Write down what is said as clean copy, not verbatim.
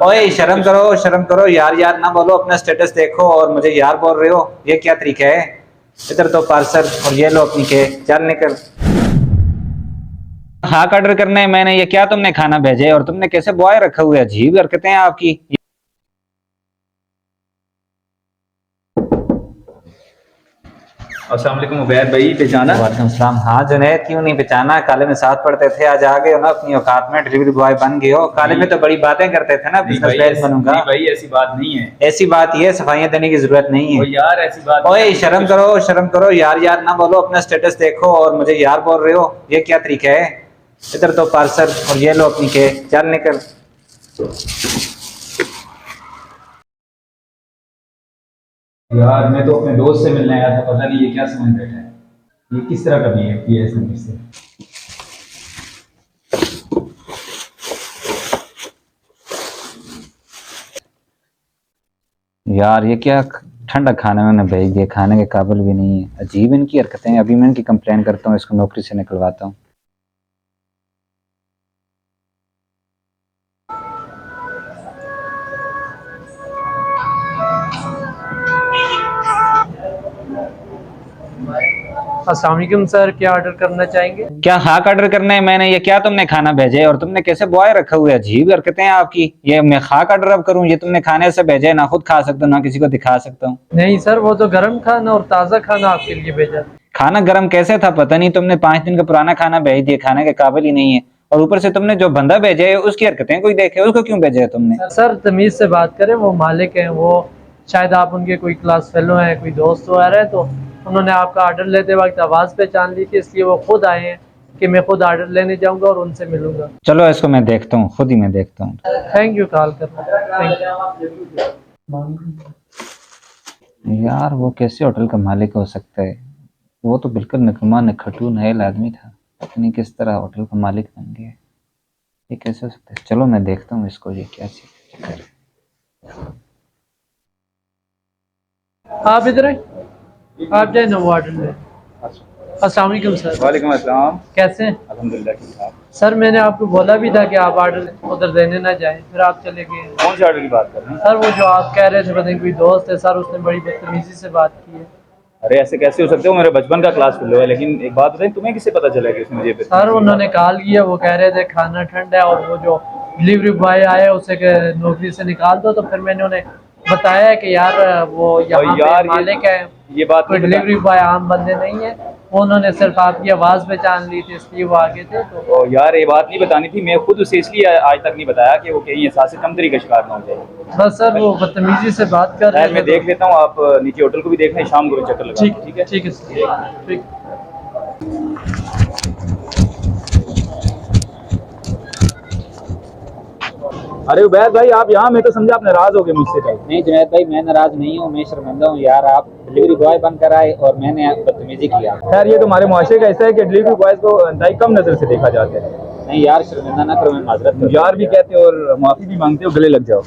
ओए शर्म करो यार, यार ना बोलो, अपना स्टेटस देखो और मुझे यार बोल रहे हो, ये क्या तरीका है? इधर तो पार्सल और ये लो अपनी के, चल निकल। हाँ ऑर्डर करना है मैंने, ये क्या तुमने खाना भेजे और तुमने कैसे बॉय रखा हुआ है? अजीब हरकतें हैं आपकी। अस्सलाम वालेकुम उबैद भाई, पहचाना? वालेकुम सलाम। हाँ जुनैद, क्यों नहीं पहचाना? कॉलेज में साथ पढ़ते थे, आज आ गए हो ना अपनी औकात में, डिलीवरी बॉय बन गए हो। कॉलेज में तो बड़ी बातें करते थे ना, नहीं भाई, बिजनेसमैन बनूंगा। नहीं भाई, ऐसी बात नहीं है। ऐसी बात ये, सफाइयां देने की जरूरत नहीं ओ है। यार, ऐसी बात नहीं ओए है। शर्म करो यार, यार ना बोलो, अपना स्टेटस देखो और मुझे यार बोल रहे हो, ये क्या तरीका है? इधर तो पार्सल और ये लो अपनी के, चल निकल। यार मैं तो अपने दोस्त से मिलने आया था, पता नहीं ये क्या समझ बैठा है। ये किस तरह का बिहेव किया है इसने मुझसे। यार ये क्या ठंडा खाना मैंने भेज दिया, खाने के काबिल भी नहीं है। अजीब इनकी हरकतें हैं। अभी मैं इनकी कंप्लेन करता हूँ, इसको नौकरी से निकलवाता हूँ। अस्सलाम वालेकुम सर, क्या ऑर्डर करना चाहेंगे? क्या खाक ऑर्डर करना है मैंने? ये क्या तुमने खाना भेजे और तुमने कैसे बॉय रखा हुआ है? अजीब हरकतें हैं आपकी। ये मैं खाक ऑर्डर अब करूँ? ये तुमने खाने से भेजे, ना खुद खा सकता हूँ ना किसी को दिखा सकता हूँ। नहीं सर, वो तो गर्म खाना और ताज़ा खाना आपके लिए भेजा था। खाना गर्म कैसे था? पता नहीं, तुमने 5 दिन का पुराना खाना भेज दिया, खाने के काबिल ही नहीं है। और ऊपर से तुमने जो बंदा भेजा है उसकी हरकतें कोई देखे, उसको क्यों भेजा है तुमने? सर तमीज़ से बात करें, वो मालिक हैं, वो शायद आप उनके कोई क्लास फेलो हैं, कोई दोस्त वगैरह है, तो उन्होंने आपका ऑर्डर लेते वक्त आवाज़ पहचान ली थी, इसलिए वो खुद आए हैं कि मैं खुद ऑर्डर लेने जाऊंगा और उनसे मिलूंगा। चलो इसको मैं देखता हूँ, खुद ही मैं देखता हूँ। थैंक यू कॉल करना। यार वो कैसे होटल का मालिक हो सकता है? वो तो बिल्कुल निकम्मा नखटू नहल आदमी था, पता नहीं किस तरह होटल का मालिक बन गया। ये कैसे हो सकता है? चलो मैं देखता हूँ इसको, ये क्या चीज है। आप इधर हैं, आप जाए ना वो ऑर्डर लें। अस्सलाम वालेकुम सर। वालेकुम अस्सलाम। कैसे हैं? अल्हम्दुलिल्लाह ठीक ठाक। सर मैंने आपको बोला भी था कि आप ऑर्डर उधर देने ना जाएं, फिर आप चले गए। कौन से ऑर्डर की बात कर रहे हैं? सर वो जो आप कह रहे थे पता नहीं कोई दोस्त है सर, उसने बड़ी बदतमीजी से बात की है। अरे ऐसे कैसे हो सकते हो? मेरे बचपन का क्लास फेलो है। लेकिन एक बात बताएं, तुम्हें किससे पता चला कि उसने मुझे सर उन्होंने कॉल किया, वो कह रहे थे खाना ठंडा है और वो जो डिलीवरी बॉय आया उसे नौकरी से निकाल दो, तो फिर मैंने उन्हें बताया कि यार वो यहाँ पे मालिक है, ये बात कोई डिलीवरी बॉय आम बंदे नहीं है। उन्होंने सिर्फ आपकी आवाज़ पहचान ली थी, इसलिए वो आगे थे। तो यार ये बात नहीं बतानी थी, मैं खुद उसे इसलिए आज तक नहीं बताया कि वो कहीं एहसास कमतरी का शिकार ना हो जाए। बस सर वो बदतमीजी से बात कर रहे थे। मैं देख लेता हूँ, आप नीचे होटल को भी देखना है, शाम को भी चक्कर लगा। ठीक है, ठीक है सर, ठीक। अरे उबैद भाई, आप यहाँ? मैं तो समझा आप नाराज हो गए मुझसे। कल नहीं जुनैद भाई, मैं नाराज नहीं हूँ, मैं शर्मिंदा हूँ यार। आप डिलीवरी बॉय बनकर आए और मैंने बदतमीजी किया। खैर, ये तो हमारे मुआशरे का ऐसा है कि डिलीवरी बॉयज को इंतहाई कम नजर से देखा जाता है। नहीं यार, शर्मिंदा ना करो, मैं माजरत यार भी कहते हो और माफी भी मांगते हो, गले लग जाओ।